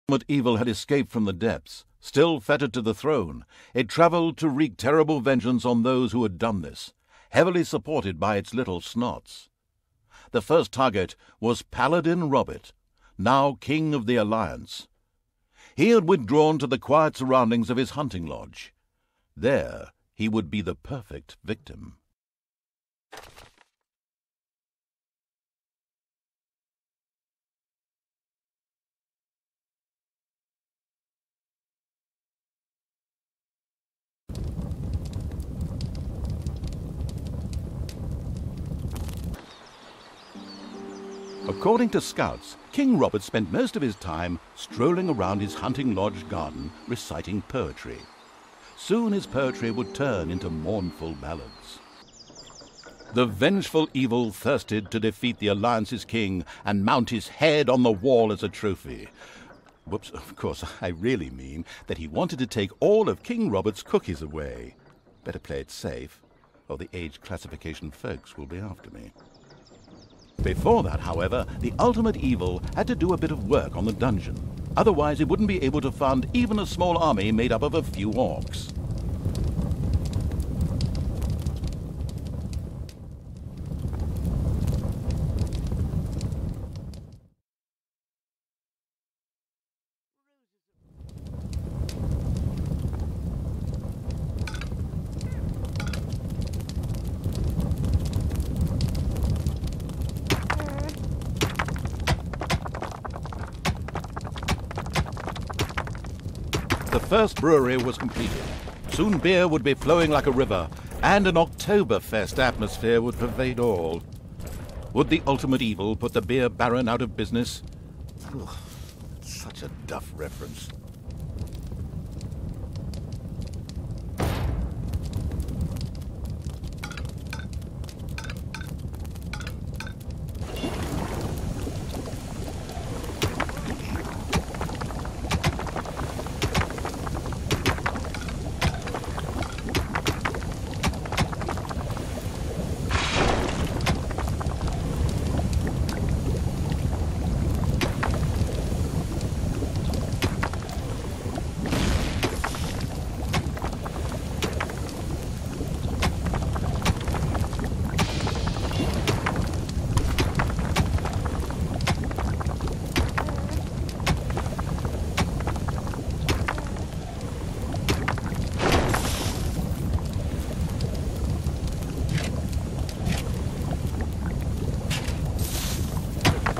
But evil had escaped from the depths. Still fettered to the throne, it travelled to wreak terrible vengeance on those who had done this, heavily supported by its little snots. The first target was Paladin Robert, now King of the Alliance. He had withdrawn to the quiet surroundings of his hunting lodge. There he would be the perfect victim. According to scouts, King Robert spent most of his time strolling around his hunting lodge garden reciting poetry. Soon his poetry would turn into mournful ballads. The vengeful evil thirsted to defeat the Alliance's king and mount his head on the wall as a trophy. Whoops, of course, I really mean that he wanted to take all of King Robert's cookies away. Better play it safe, or the age classification folks will be after me. Before that, however, the ultimate evil had to do a bit of work on the dungeon. Otherwise, it wouldn't be able to fund even a small army made up of a few orcs. The first brewery was completed. Soon beer would be flowing like a river, and an Oktoberfest atmosphere would pervade all. Would the ultimate evil put the beer baron out of business? Ugh, such a duff reference.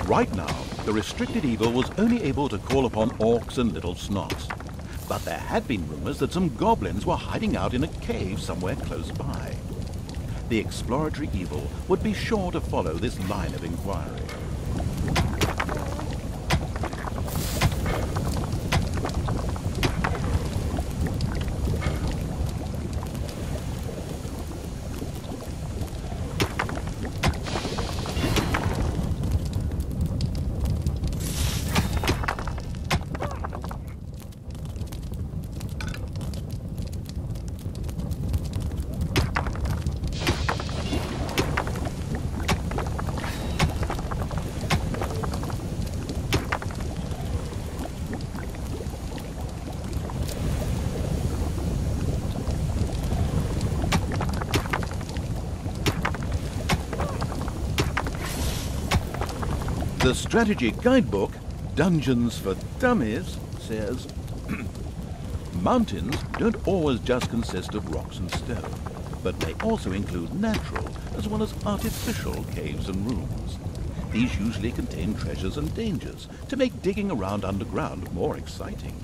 Right now, the restricted evil was only able to call upon orcs and little snots. But there had been rumors that some goblins were hiding out in a cave somewhere close by. The exploratory evil would be sure to follow this line of inquiry. The strategy guidebook, Dungeons for Dummies, says, mountains don't always just consist of rocks and stone, but may also include natural as well as artificial caves and rooms. These usually contain treasures and dangers to make digging around underground more exciting.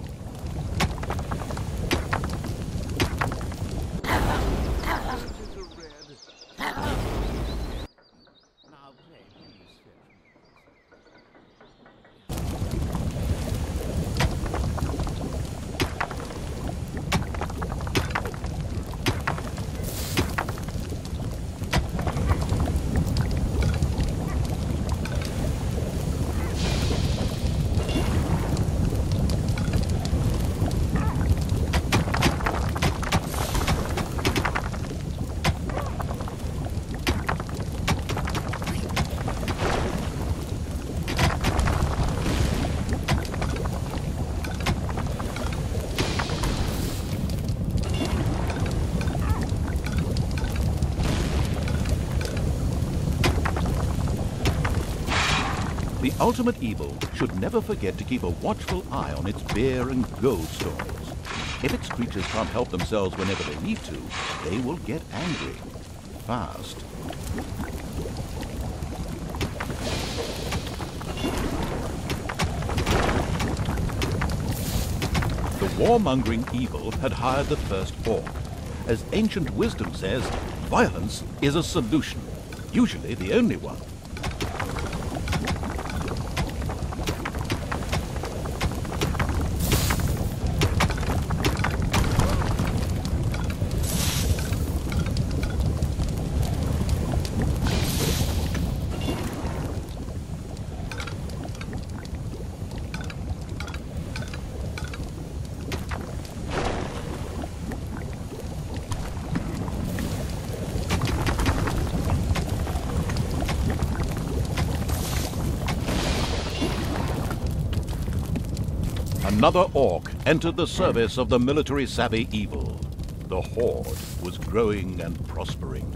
The ultimate evil should never forget to keep a watchful eye on its beer and gold stores. If its creatures can't help themselves whenever they need to, they will get angry. Fast. The warmongering evil had hired the first orc. As ancient wisdom says, violence is a solution, usually the only one. Another orc entered the service of the military-savvy evil. The horde was growing and prospering.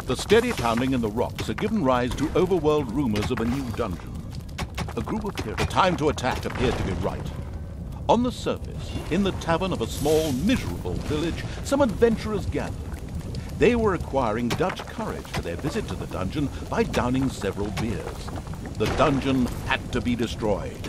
The steady pounding in the rocks had given rise to overworld rumors of a new dungeon. A group of heroes. The time to attack appeared to be right. On the surface, in the tavern of a small, miserable village, some adventurers gathered. They were acquiring Dutch courage for their visit to the dungeon by downing several beers. The dungeon had to be destroyed.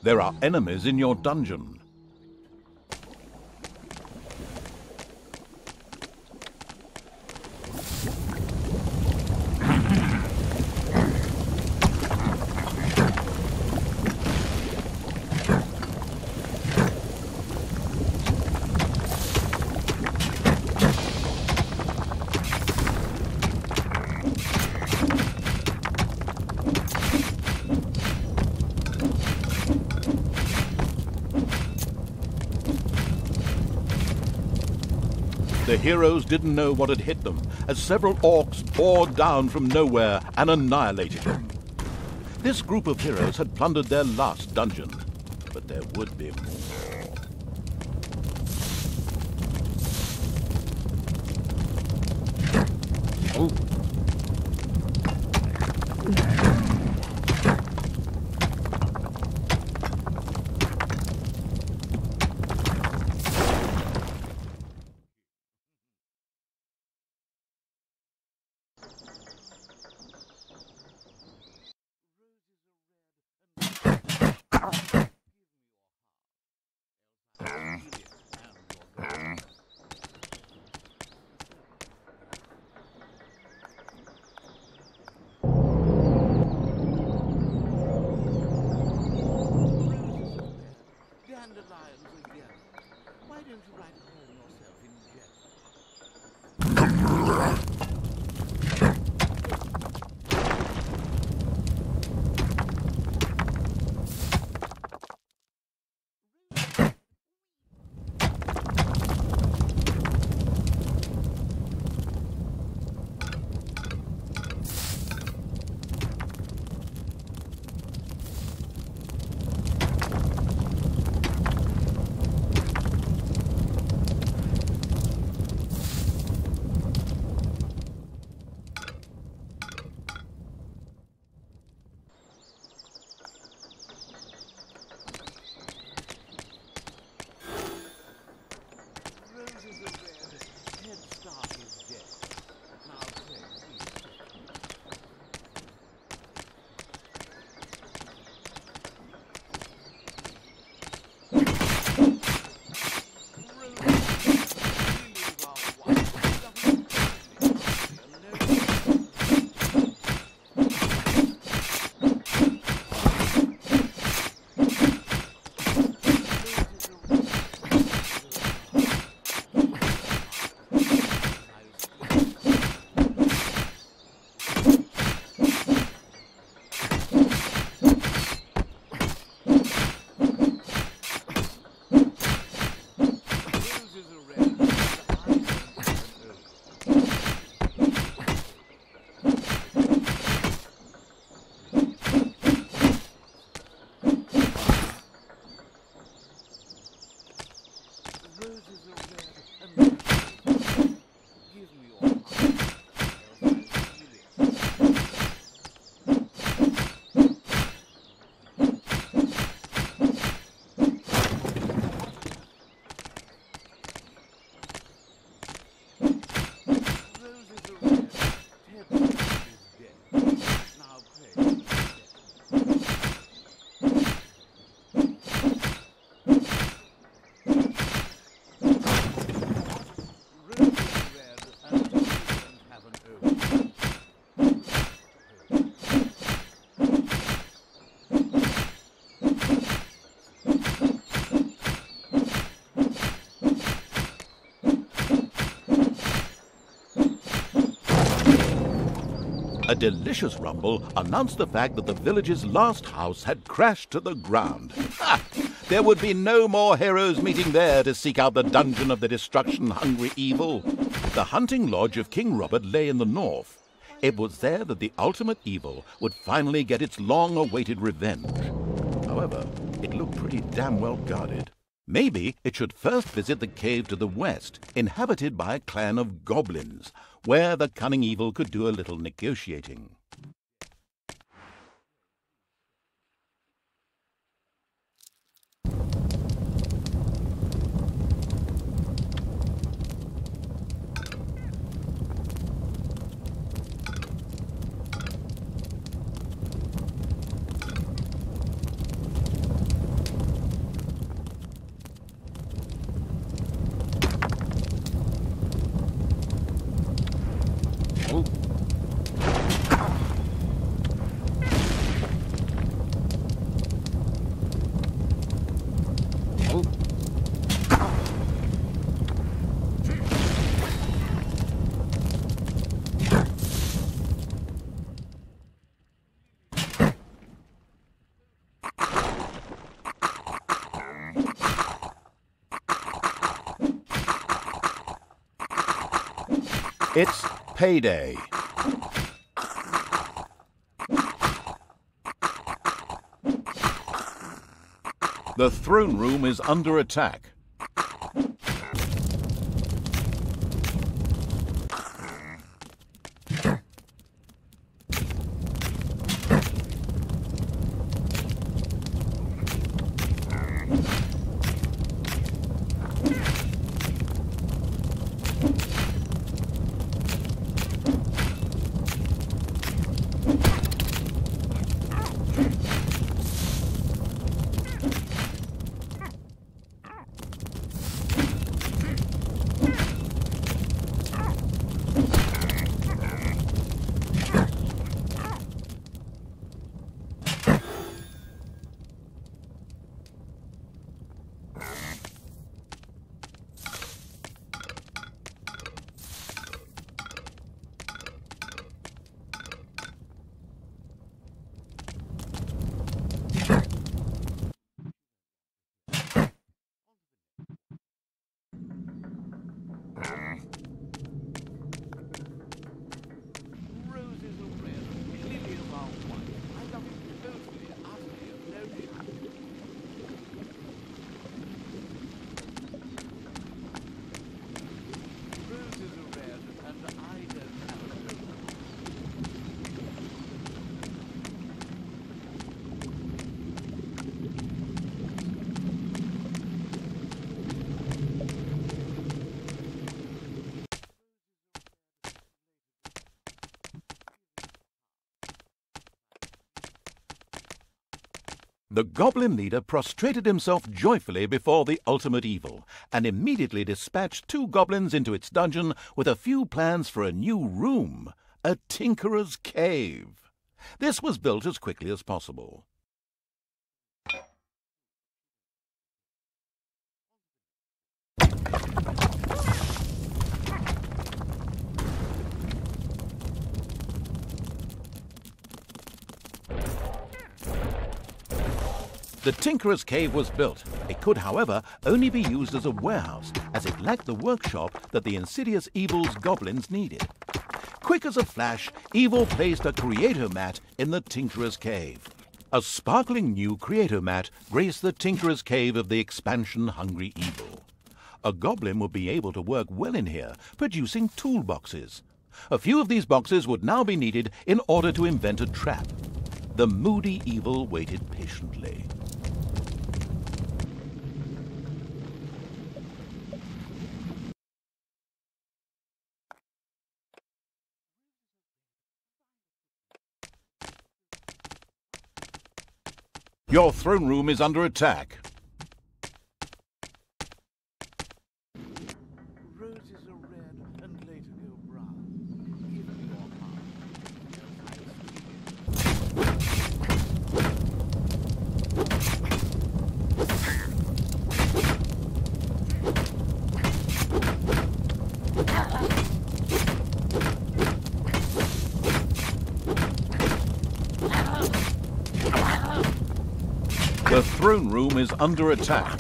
There are enemies in your dungeon. The heroes didn't know what had hit them, as several orcs poured down from nowhere and annihilated them. This group of heroes had plundered their last dungeon, but there would be more. Oh. A delicious rumble announced the fact that the village's last house had crashed to the ground. Ha! There would be no more heroes meeting there to seek out the dungeon of the destruction-hungry evil. The hunting lodge of King Robert lay in the north. It was there that the ultimate evil would finally get its long-awaited revenge. However, it looked pretty damn well guarded. Maybe it should first visit the cave to the west, inhabited by a clan of goblins, where the cunning evil could do a little negotiating. It's payday. The throne room is under attack. The goblin leader prostrated himself joyfully before the ultimate evil, and immediately dispatched 2 goblins into its dungeon with a few plans for a new room, a tinkerer's cave. This was built as quickly as possible. The Tinkerer's Cave was built. It could, however, only be used as a warehouse, as it lacked the workshop that the insidious evil's goblins needed. Quick as a flash, Evil placed a creator mat in the Tinkerer's Cave. A sparkling new creator mat graced the Tinkerer's Cave of the expansion-hungry evil. A goblin would be able to work well in here, producing toolboxes. A few of these boxes would now be needed in order to invent a trap. The moody evil waited patiently. Your throne room is under attack. Roses are red and later go brown. Even your The throne room is under attack.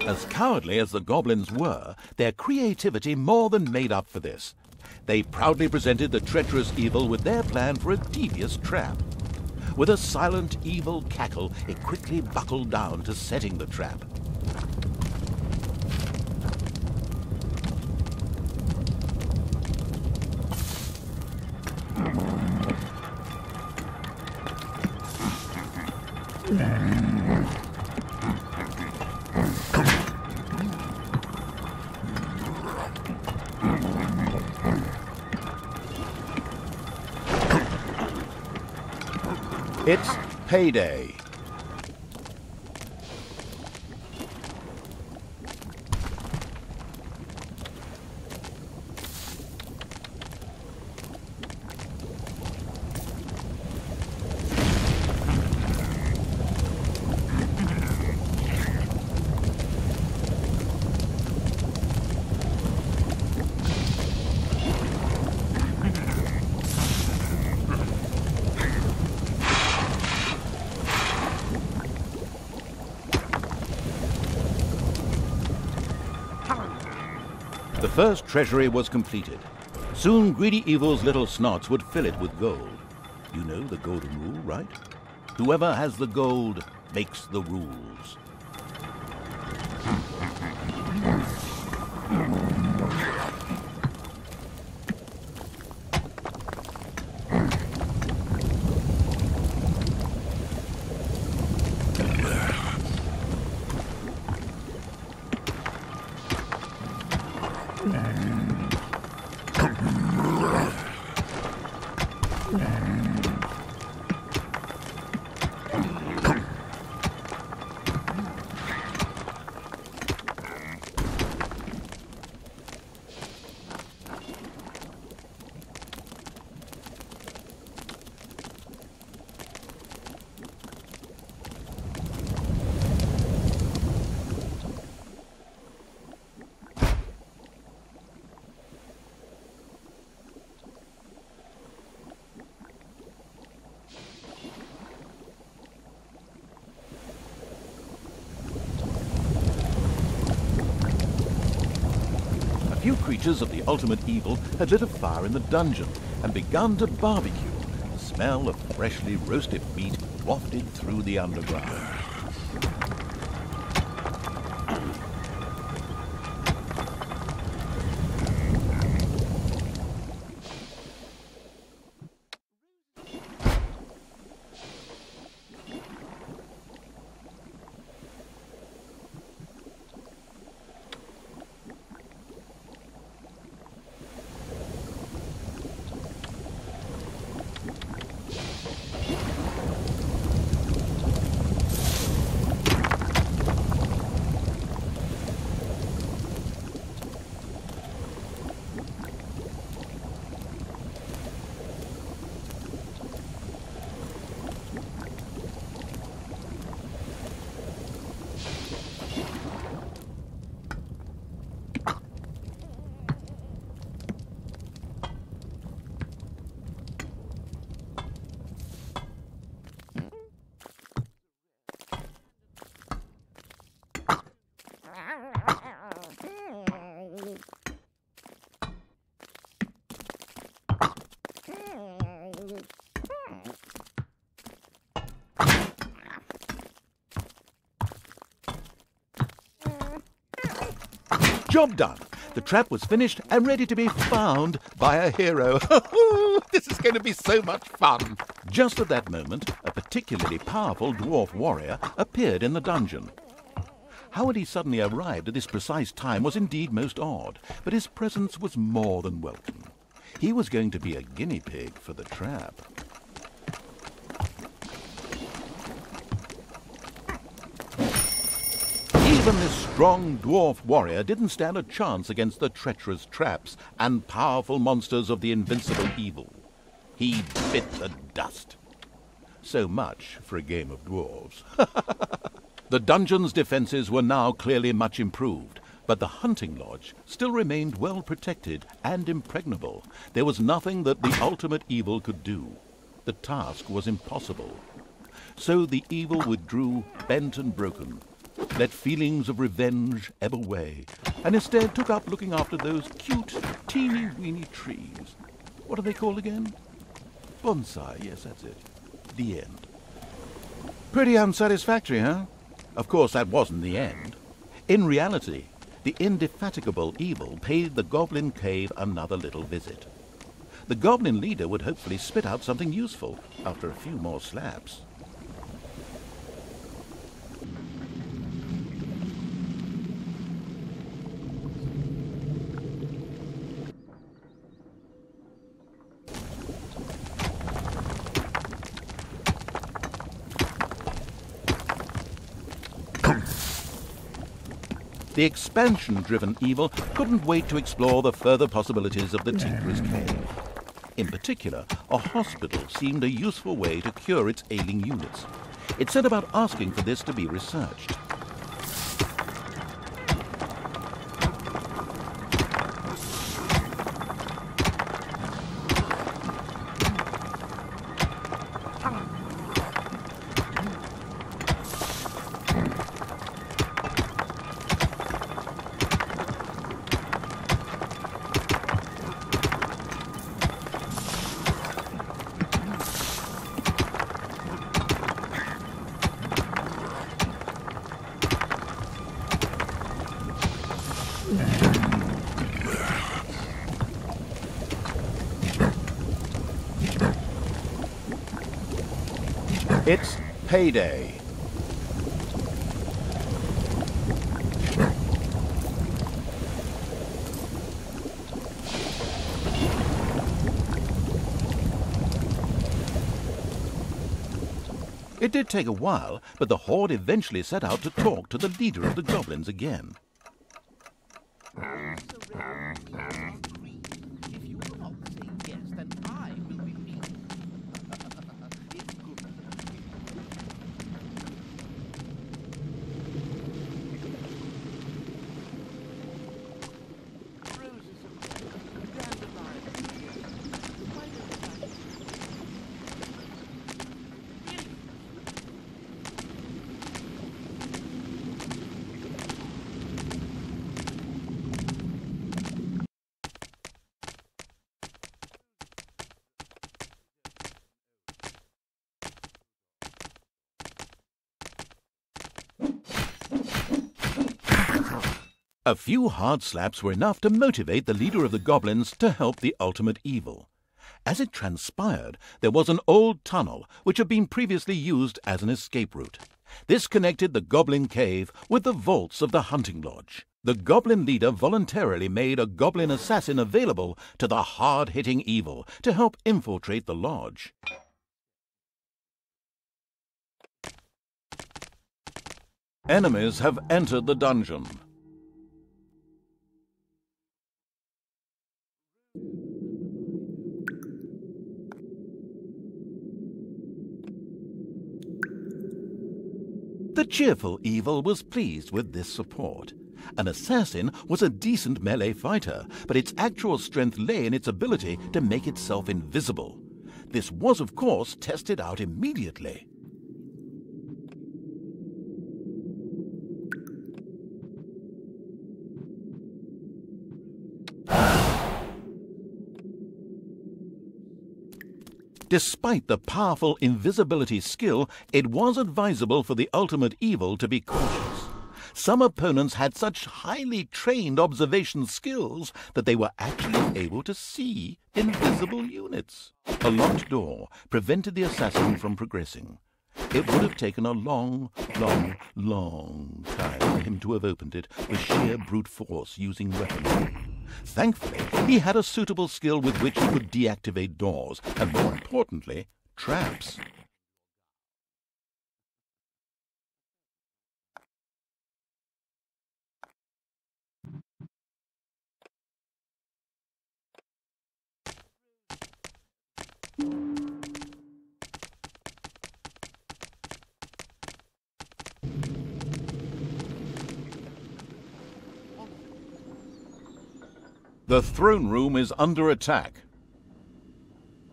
As cowardly as the goblins were, their creativity more than made up for this. They proudly presented the treacherous evil with their plan for a devious trap. With a silent, evil cackle, it quickly buckled down to setting the trap. It's payday. The first treasury was completed. Soon Greedy Evil's little snots would fill it with gold. You know the golden rule, right? Whoever has the gold makes the rules. A few creatures of the ultimate evil had lit a fire in the dungeon and begun to barbecue. The smell of freshly roasted meat wafted through the underground. Job done. The trap was finished and ready to be found by a hero. This is going to be so much fun. Just at that moment, a particularly powerful dwarf warrior appeared in the dungeon. How had he suddenly arrived at this precise time was indeed most odd, but his presence was more than welcome. He was going to be a guinea pig for the trap. Even this strong dwarf warrior didn't stand a chance against the treacherous traps and powerful monsters of the invincible evil. He bit the dust. So much for a game of dwarves. The dungeon's defences were now clearly much improved, but the hunting lodge still remained well protected and impregnable. There was nothing that the ultimate evil could do. The task was impossible. So the evil withdrew, bent and broken, let feelings of revenge ebb away, and instead took up looking after those cute, teeny-weeny trees. What are they called again? Bonsai, yes, that's it. The end. Pretty unsatisfactory, huh? Of course, that wasn't the end. In reality, the indefatigable evil paid the goblin cave another little visit. The goblin leader would hopefully spit out something useful after a few more slaps. The expansion-driven evil couldn't wait to explore the further possibilities of the Tinkerer's Cave. In particular, a hospital seemed a useful way to cure its ailing units. It set about asking for this to be researched. It's payday. It did take a while, but the horde eventually set out to talk to the leader of the goblins again. If you will not say yes, then I will be mean. It's good. Roses and dandelions. Why don't I? A few hard slaps were enough to motivate the leader of the goblins to help the ultimate evil. As it transpired, there was an old tunnel which had been previously used as an escape route. This connected the goblin cave with the vaults of the hunting lodge. The goblin leader voluntarily made a goblin assassin available to the hard-hitting evil to help infiltrate the lodge. Enemies have entered the dungeon. The cheerful evil was pleased with this support. An assassin was a decent melee fighter, but its actual strength lay in its ability to make itself invisible. This was, of course, tested out immediately. Despite the powerful invisibility skill, it was advisable for the ultimate evil to be cautious. Some opponents had such highly trained observation skills that they were actually able to see invisible units. A locked door prevented the assassin from progressing. It would have taken a long time for him to have opened it with sheer brute force using weapons. Thankfully, he had a suitable skill with which he could deactivate doors, and more importantly, traps. The throne room is under attack.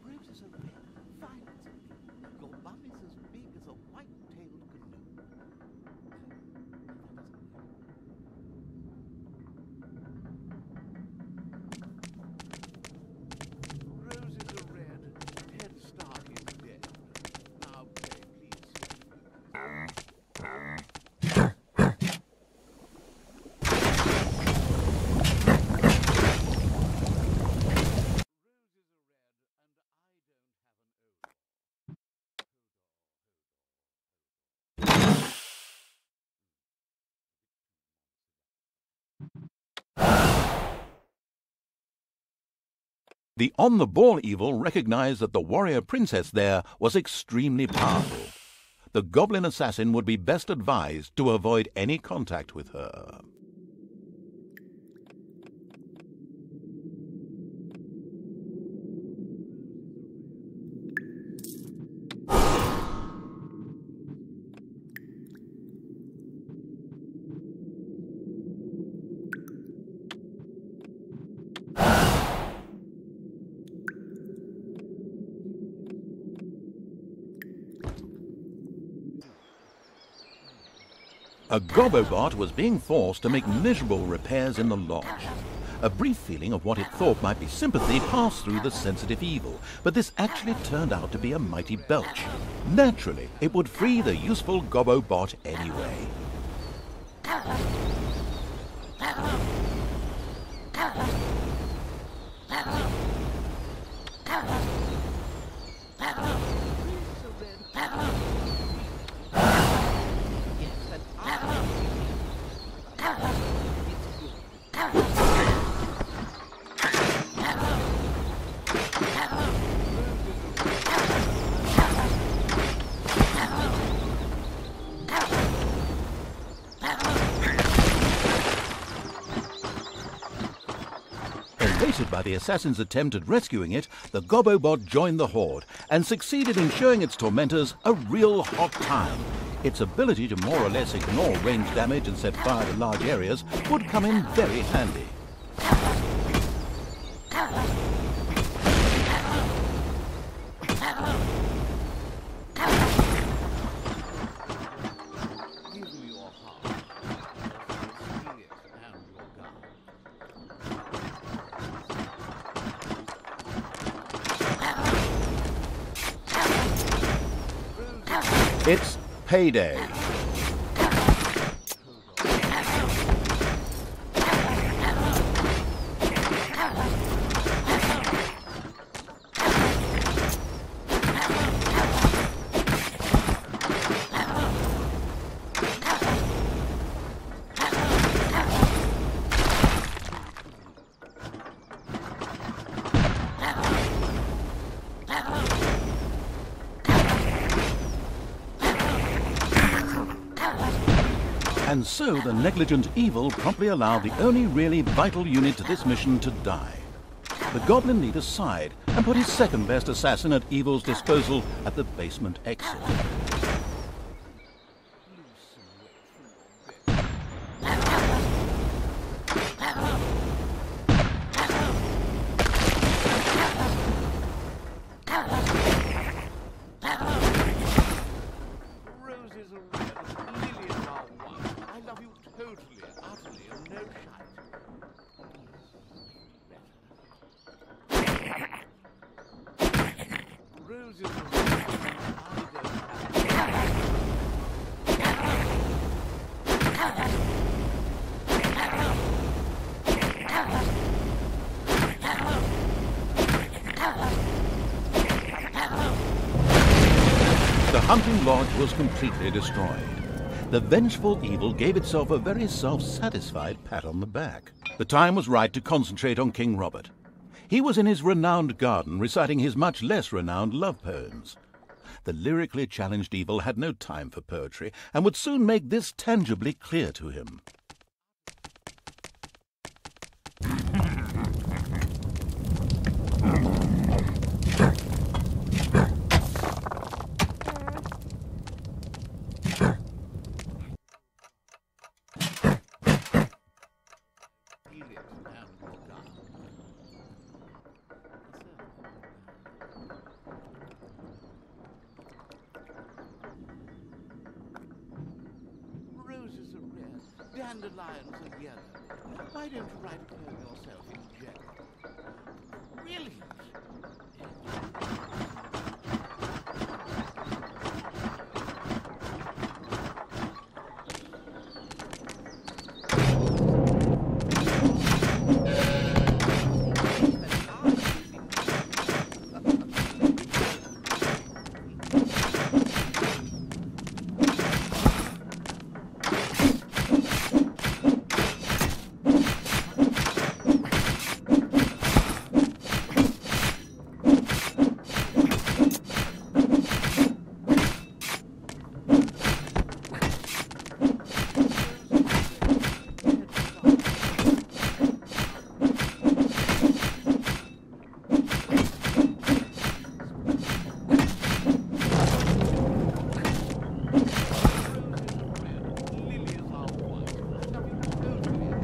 Roses are red, violets are pink. Your bum is as big as a white-tailed canoe. Roses are red, Ted Stark is dead. Now play, please. The on-the-ball evil recognized that the warrior princess there was extremely powerful. The goblin assassin would be best advised to avoid any contact with her. A Gobobot was being forced to make miserable repairs in the lodge. A brief feeling of what it thought might be sympathy passed through the sensitive evil, but this actually turned out to be a mighty belch. Naturally, it would free the useful Gobobot anyway. Elated by the assassin's attempt at rescuing it, the Gobobot joined the horde and succeeded in showing its tormentors a real hot time. Its ability to more or less ignore ranged damage and set fire to large areas would come in very handy. Give me your heart. Your spirit and your gun. It's payday. And so the negligent evil promptly allowed the only really vital unit to this mission to die. The goblin leader sighed and put his second-best assassin at evil's disposal at the basement exit. Roses are red, lilies are white. I love you totally, utterly, and no shite. Roses are red, I don't have The hunting lodge was completely destroyed. The vengeful evil gave itself a very self-satisfied pat on the back. The time was right to concentrate on King Robert. He was in his renowned garden reciting his much less renowned love poems. The lyrically challenged evil had no time for poetry and would soon make this tangibly clear to him. Roses are red, dandelions are yellow. Why don't you write a poem yourself in general? Brilliant!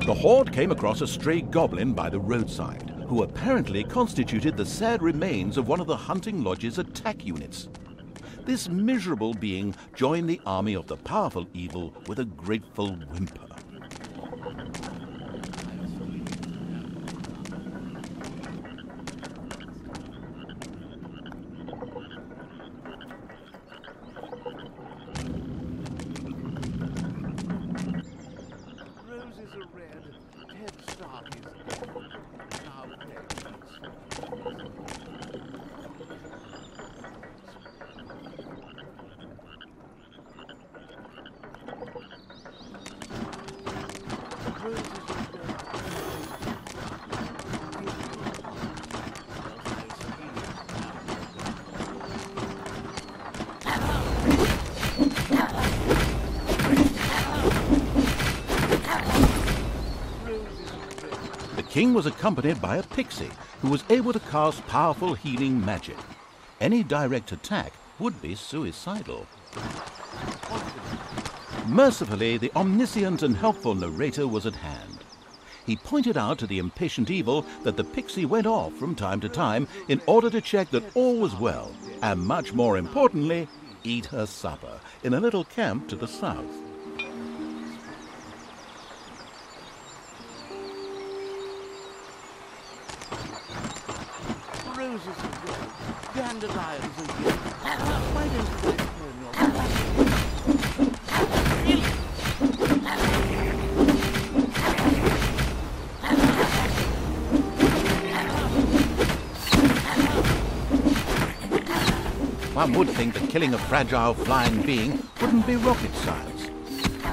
The horde came across a stray goblin by the roadside, who apparently constituted the sad remains of one of the hunting lodge's attack units. This miserable being joined the army of the powerful evil with a grateful whimper. Roses are red, Ted Stark is dead. Now play, The king was accompanied by a pixie who was able to cast powerful healing magic. Any direct attack would be suicidal. Mercifully, the omniscient and helpful narrator was at hand. He pointed out to the impatient evil that the pixie went off from time to time in order to check that all was well, and much more importantly, eat her supper in a little camp to the south. Roses are red, dandelions are yellow. Why don't you write a poem yourself? One would think that killing a fragile flying being wouldn't be rocket science.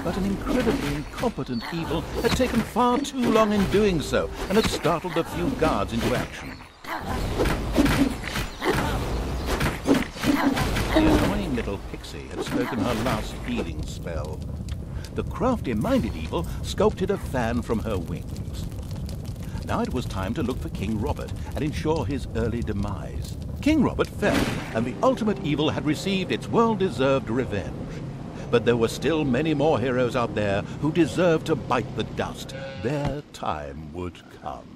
But an incredibly incompetent evil had taken far too long in doing so and had startled a few guards into action. The annoying little pixie had spoken her last healing spell. The crafty-minded evil sculpted a fan from her wings. Now it was time to look for King Robert and ensure his early demise. King Robert fell, and the ultimate evil had received its well-deserved revenge. But there were still many more heroes out there who deserved to bite the dust. Their time would come.